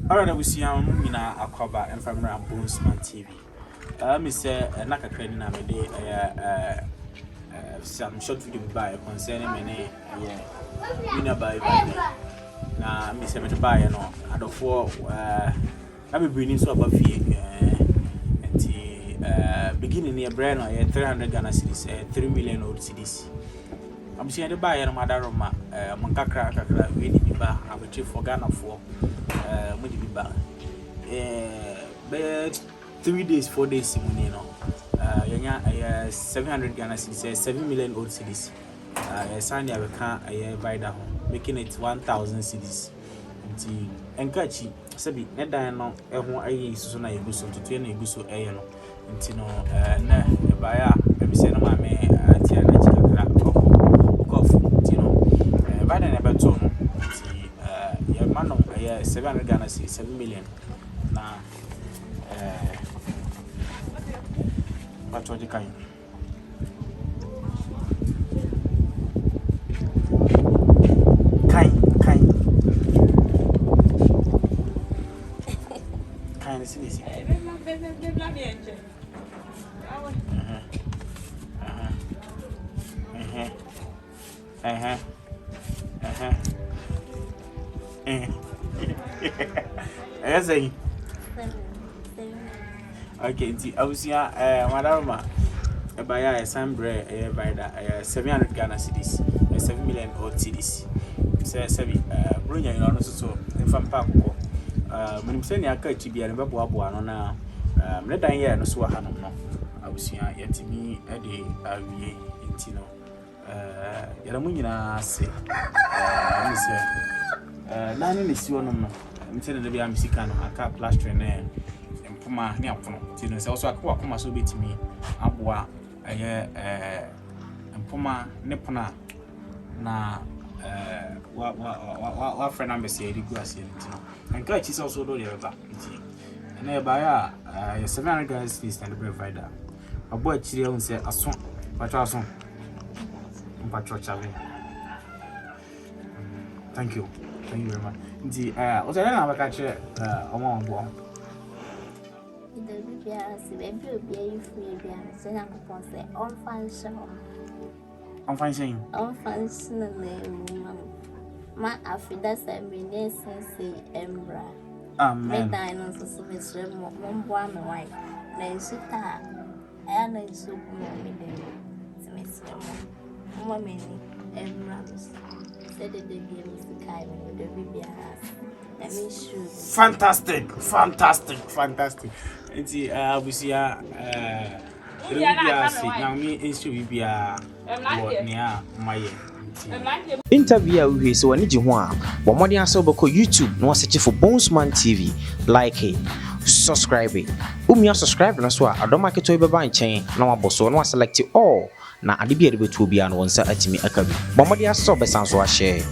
Alright, we see Mina Akoba and from Bonesman TV. Me say Naka Crane na me de some short video by concerning me Mina by na me say me buy no adofo I be bringing so about fee beginning near brand 300 Ghana cedis 3 million old cedis. I'm seeing the buyer no matter Roma Mankakra we di biba abetre for Ghana for mo di biba 3 days 4 days money no yanya 700 Ghana cedis 7 million old cedis sani abeka Vida making it 1000 cedis nti enkachi sabi nedan no eho ayi susu na yeguso tutu na yeguso no nti no na ebaya ebise no ma me atia na chikakra Vida na beto no nti ya mano 700 Ghana cedis 7 million na Patroji Kain. Kain is easy. Okay, I was here, Madame. Buy a sambre Vida 700 Ghana cedis 7 million old cedis. Say Brunya in honor so in Fampa. When send your car to be a Babuan on now, let I hear no so hanum no. I was here yet me a day in Tino. Yaramunina say, None is your no. I'm telling the Biamsican, I can't plaster and Puma near Tino. Also, I come so bit me. Abwa Puma Nepona na wa friend number say the go say and catch is also do the back and e buy 700 guys this and the Vida abo achire on say aso patwa aso patwa chave. Thank you very much nti o say na ba catch omo bo the BBS, baby, you free, so I'm going to say, all function. I'm fine saying, all functionally, my Afrida said, me, say, Embra. Amen. I know so Mr. One wife, then she ta, and I so mommy, Mr. Mommy, Embra said the baby is the kind of the BBS. Fantastic. Nti we see now me issue be near my interview we so ani ji ho a bo modern aso beko YouTube no search for Bonesman TV, like it, subscribe it. Subscribe na so a adoma keto be ba nchen na waboso na select all na ade bi ade betu bia no wonsa atimi akabi bo modern aso be san so a share